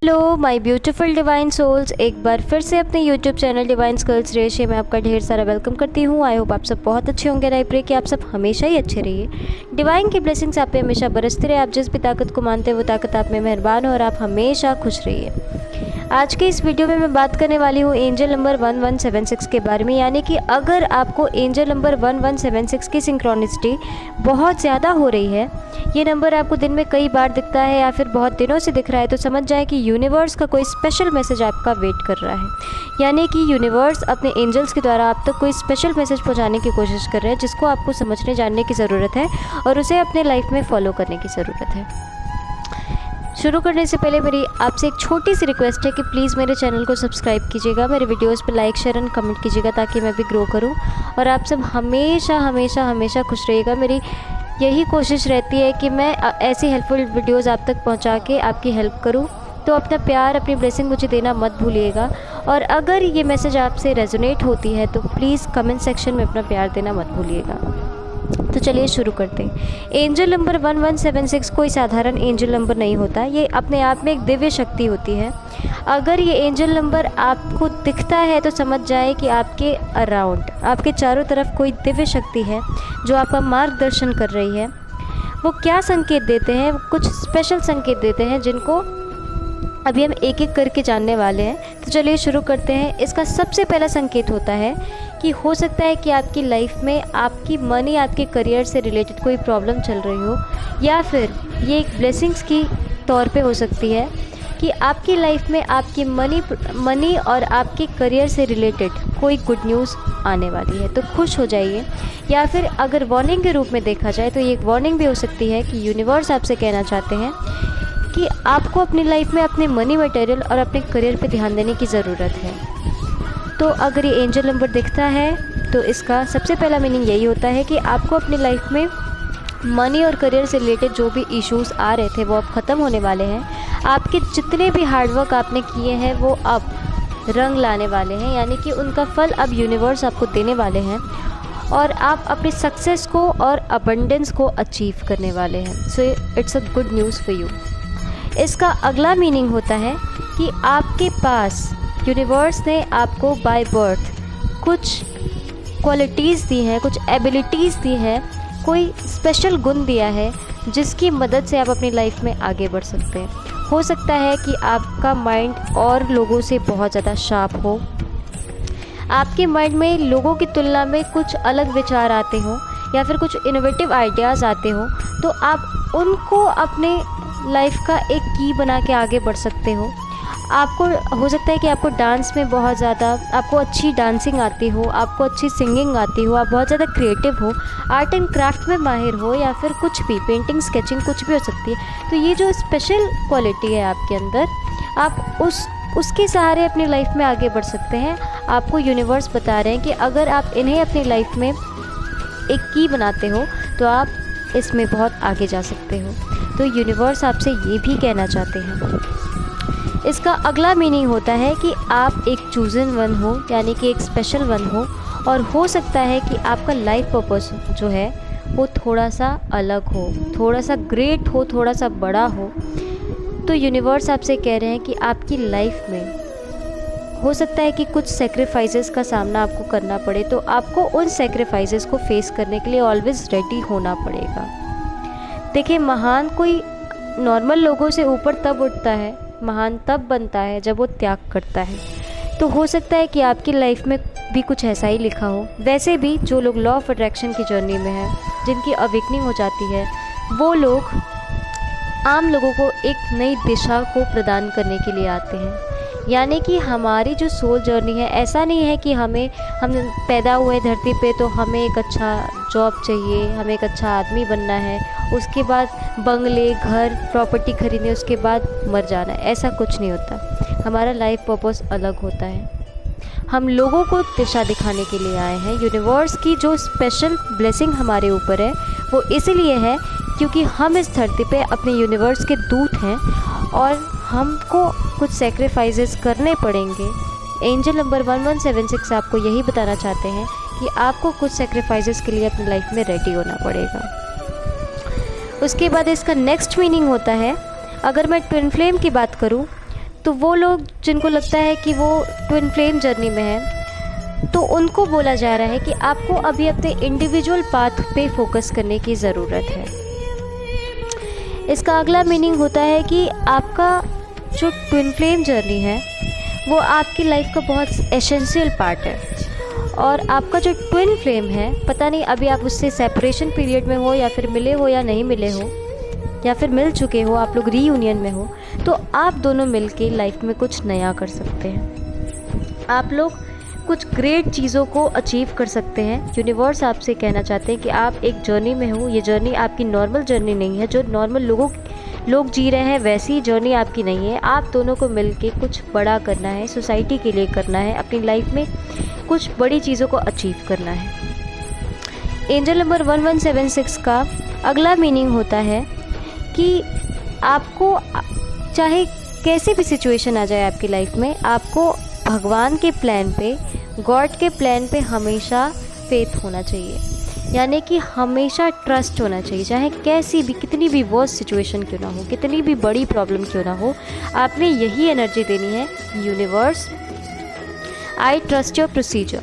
Hello my beautiful divine souls, एक बार फिर से अपने यूट्यूब चैनल डिवाइन स्कल्स रेशियो में आपका ढेर सारा वेलकम करती हूँ। आई होप आप सब बहुत अच्छे होंगे। आई प्रे कि आप सब हमेशा ही अच्छे रहिए। डिवाइन की ब्लेसिंग्स आप पे हमेशा बरसती रहे। आप जिस भी ताकत को मानते हैं वो ताकत आप में मेहरबान हो और आप हमेशा खुश रहिए। आज के इस वीडियो में मैं बात करने वाली हूँ एंजल नंबर 1176 के बारे में, यानी कि अगर आपको एंजल नंबर 1176 की सिंक्रोनिसिटी बहुत ज़्यादा हो रही है, ये नंबर आपको दिन में कई बार दिखता है या फिर बहुत दिनों से दिख रहा है, तो समझ जाए कि यूनिवर्स का कोई स्पेशल मैसेज आपका वेट कर रहा है। यानी कि यूनिवर्स अपने एंजल्स के द्वारा आप तक कोई स्पेशल मैसेज पहुंचाने की कोशिश कर रहे हैं, जिसको आपको समझने जानने की ज़रूरत है और उसे अपने लाइफ में फॉलो करने की ज़रूरत है। शुरू करने से पहले मेरी आपसे एक छोटी सी रिक्वेस्ट है कि प्लीज़ मेरे चैनल को सब्सक्राइब कीजिएगा, मेरे वीडियोस पे लाइक शेयर एंड कमेंट कीजिएगा ताकि मैं भी ग्रो करूं और आप सब हमेशा हमेशा हमेशा खुश रहिएगा। मेरी यही कोशिश रहती है कि मैं ऐसी हेल्पफुल वीडियोस आप तक पहुंचा के आपकी हेल्प करूं। तो अपना प्यार, अपनी ब्लेसिंग मुझे देना मत भूलिएगा। और अगर ये मैसेज आपसे रेजोनेट होती है तो प्लीज़ कमेंट सेक्शन में अपना प्यार देना मत भूलिएगा। तो चलिए शुरू करते हैं। एंजल नंबर 1176 कोई साधारण एंजल नंबर नहीं होता, ये अपने आप में एक दिव्य शक्ति होती है। अगर ये एंजल नंबर आपको दिखता है तो समझ जाए कि आपके अराउंड, आपके चारों तरफ कोई दिव्य शक्ति है जो आपका मार्गदर्शन कर रही है। वो क्या संकेत देते हैं? वो कुछ स्पेशल संकेत देते हैं जिनको अभी हम एक एक करके जानने वाले हैं। तो चलिए शुरू करते हैं। इसका सबसे पहला संकेत होता है कि हो सकता है कि आपकी लाइफ में आपकी मनी, आपके करियर से रिलेटेड कोई प्रॉब्लम चल रही हो, या फिर ये एक ब्लेसिंग्स की तौर पे हो सकती है कि आपकी लाइफ में आपकी मनी और आपके करियर से रिलेटेड कोई गुड न्यूज़ आने वाली है, तो खुश हो जाइए। या फिर अगर वार्निंग के रूप में देखा जाए तो ये एक वार्निंग भी हो सकती है कि यूनिवर्स आपसे कहना चाहते हैं कि आपको अपनी लाइफ में अपने मनी, मटेरियल और अपने करियर पे ध्यान देने की ज़रूरत है। तो अगर ये एंजल नंबर दिखता है तो इसका सबसे पहला मीनिंग यही होता है कि आपको अपनी लाइफ में मनी और करियर से रिलेटेड जो भी इश्यूज़ आ रहे थे वो अब ख़त्म होने वाले हैं। आपके जितने भी हार्डवर्क आपने किए हैं वो अब रंग लाने वाले हैं, यानी कि उनका फल अब यूनिवर्स आपको देने वाले हैं और आप अपनी सक्सेस को और अबंडेंस को अचीव करने वाले हैं। So it's a good news for you. इसका अगला मीनिंग होता है कि आपके पास यूनिवर्स ने आपको बाय बर्थ कुछ क्वालिटीज़ दी हैं, कुछ एबिलिटीज़ दी हैं, कोई स्पेशल गुण दिया है जिसकी मदद से आप अपनी लाइफ में आगे बढ़ सकते हैं। हो सकता है कि आपका माइंड और लोगों से बहुत ज़्यादा शार्प हो, आपके माइंड में लोगों की तुलना में कुछ अलग विचार आते हों या फिर कुछ इनोवेटिव आइडियाज़ आते हों, तो आप उनको अपने लाइफ का एक की बना के आगे बढ़ सकते हो। आपको हो सकता है कि आपको डांस में बहुत ज़्यादा, आपको अच्छी डांसिंग आती हो, आपको अच्छी सिंगिंग आती हो, आप बहुत ज़्यादा क्रिएटिव हो, आर्ट एंड क्राफ्ट में माहिर हो, या फिर कुछ भी पेंटिंग, स्केचिंग, कुछ भी हो सकती है। तो ये जो स्पेशल क्वालिटी है आपके अंदर, आप उसके सहारे अपनी लाइफ में आगे बढ़ सकते हैं। आपको यूनिवर्स बता रहे हैं कि अगर आप इन्हें अपनी लाइफ में एक की बनाते हो तो आप इसमें बहुत आगे जा सकते हो। तो यूनिवर्स आपसे ये भी कहना चाहते हैं। इसका अगला मीनिंग होता है कि आप एक चूज़न वन हो, यानी कि एक स्पेशल वन हो, और हो सकता है कि आपका लाइफ पर्पस जो है वो थोड़ा सा अलग हो, थोड़ा सा ग्रेट हो, थोड़ा सा बड़ा हो। तो यूनिवर्स आपसे कह रहे हैं कि आपकी लाइफ में हो सकता है कि कुछ सेक्रीफाइसेस का सामना आपको करना पड़े, तो आपको उन सेक्रीफाइसेस को फेस करने के लिए ऑलवेज़ रेडी होना पड़ेगा। देखिए, महान कोई नॉर्मल लोगों से ऊपर तब उठता है, महान तब बनता है जब वो त्याग करता है। तो हो सकता है कि आपकी लाइफ में भी कुछ ऐसा ही लिखा हो। वैसे भी जो लोग लॉ ऑफ अट्रैक्शन की जर्नी में हैं, जिनकी अवेकनिंग हो जाती है, वो लोग आम लोगों को एक नई दिशा को प्रदान करने के लिए आते हैं। यानी कि हमारी जो सोल जर्नी है, ऐसा नहीं है कि हम पैदा हुए धरती पे तो हमें एक अच्छा जॉब चाहिए, हमें एक अच्छा आदमी बनना है, उसके बाद बंगले, घर, प्रॉपर्टी खरीदने, उसके बाद मर जाना है। ऐसा कुछ नहीं होता। हमारा लाइफ पर्पस अलग होता है। हम लोगों को दिशा दिखाने के लिए आए हैं। यूनिवर्स की जो स्पेशल ब्लेसिंग हमारे ऊपर है वो इसीलिए है क्योंकि हम इस धरती पे अपने यूनिवर्स के दूत हैं और हमको कुछ सेक्रीफाइसेस करने पड़ेंगे। एंजल नंबर 1176 आपको यही बताना चाहते हैं कि आपको कुछ सेक्रीफाइसेस के लिए अपनी लाइफ में रेडी होना पड़ेगा। उसके बाद इसका नेक्स्ट मीनिंग होता है, अगर मैं ट्विन फ्लेम की बात करूं तो वो लोग जिनको लगता है कि वो ट्विन फ्लेम जर्नी में है, तो उनको बोला जा रहा है कि आपको अभी अपने इंडिविजुअल पाथ पे फोकस करने की ज़रूरत है। इसका अगला मीनिंग होता है कि आपका जो ट्विन फ्लेम जर्नी है वो आपकी लाइफ का बहुत एसेंशियल पार्ट है, और आपका जो ट्विन फ्लेम है, पता नहीं अभी आप उससे सेपरेशन पीरियड में हो या फिर मिले हो या नहीं मिले हो, या फिर मिल चुके हो, आप लोग रीयूनियन में हो, तो आप दोनों मिल के लाइफ में कुछ नया कर सकते हैं। आप लोग कुछ ग्रेट चीज़ों को अचीव कर सकते हैं। यूनिवर्स आपसे कहना चाहते हैं कि आप एक जर्नी में हो। ये जर्नी आपकी नॉर्मल जर्नी नहीं है, जो नॉर्मल लोग जी रहे हैं वैसी जर्नी आपकी नहीं है। आप दोनों को मिलके कुछ बड़ा करना है, सोसाइटी के लिए करना है, अपनी लाइफ में कुछ बड़ी चीज़ों को अचीव करना है। एंजल नंबर 1176 का अगला मीनिंग होता है कि आपको चाहे कैसी भी सिचुएशन आ जाए आपकी लाइफ में, आपको भगवान के प्लान पे, गॉड के प्लान पे हमेशा फेथ होना चाहिए, यानी कि हमेशा ट्रस्ट होना चाहिए। चाहे कैसी भी, कितनी भी वर्स्ट सिचुएशन क्यों ना हो, कितनी भी बड़ी प्रॉब्लम क्यों ना हो, आपने यही एनर्जी देनी है, universe I trust your procedure.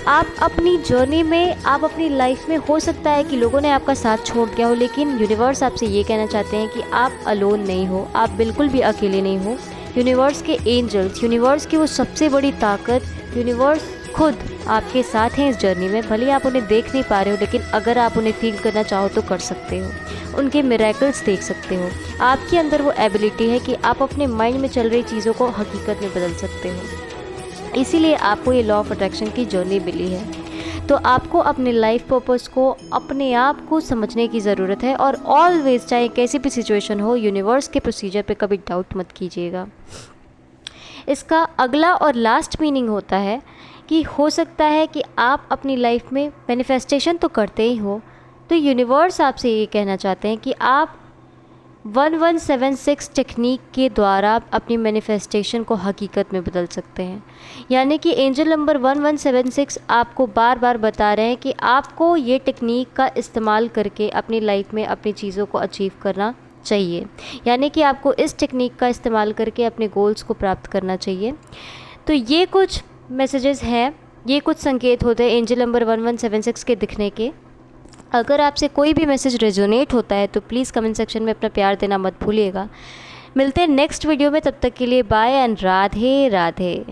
आप अपनी जर्नी में, आप अपनी लाइफ में, हो सकता है कि लोगों ने आपका साथ छोड़ दिया हो, लेकिन यूनिवर्स आपसे ये कहना चाहते हैं कि आप अलोन नहीं हो, आप बिल्कुल भी अकेले नहीं हो। यूनिवर्स के एंजल्स, यूनिवर्स की वो सबसे बड़ी ताकत, यूनिवर्स खुद आपके साथ हैं इस जर्नी में। भले आप उन्हें देख नहीं पा रहे हो, लेकिन अगर आप उन्हें फील करना चाहो तो कर सकते हो, उनके मिरेकल्स देख सकते हो। आपके अंदर वो एबिलिटी है कि आप अपने माइंड में चल रही चीज़ों को हकीकत में बदल सकते हो। इसीलिए आपको ये लॉ ऑफ अट्रैक्शन की जर्नी मिली है। तो आपको अपने लाइफ पर्पस को, अपने आप को समझने की ज़रूरत है, और ऑलवेज, चाहे कैसी भी सिचुएशन हो, यूनिवर्स के प्रोसीजर पे कभी डाउट मत कीजिएगा। इसका अगला और लास्ट मीनिंग होता है कि हो सकता है कि आप अपनी लाइफ में मैनिफेस्टेशन तो करते ही हो, तो यूनिवर्स आपसे ये कहना चाहते हैं कि आप 1176 टेक्निक के द्वारा अपनी मैनिफेस्टेशन को हकीकत में बदल सकते हैं। यानी कि एंजल नंबर 1176 आपको बार बार बता रहे हैं कि आपको ये टेक्निक का इस्तेमाल करके अपनी लाइफ में अपनी चीज़ों को अचीव करना चाहिए, यानी कि आपको इस टेक्निक का इस्तेमाल करके अपने गोल्स को प्राप्त करना चाहिए। तो ये कुछ मैसेजेस हैं, ये कुछ संकेत होते हैं एंजल नंबर 1176 के दिखने के। अगर आपसे कोई भी मैसेज रेजोनेट होता है तो प्लीज़ कमेंट सेक्शन में अपना प्यार देना मत भूलिएगा। मिलते हैं नेक्स्ट वीडियो में, तब तक के लिए बाय एंड राधे राधे।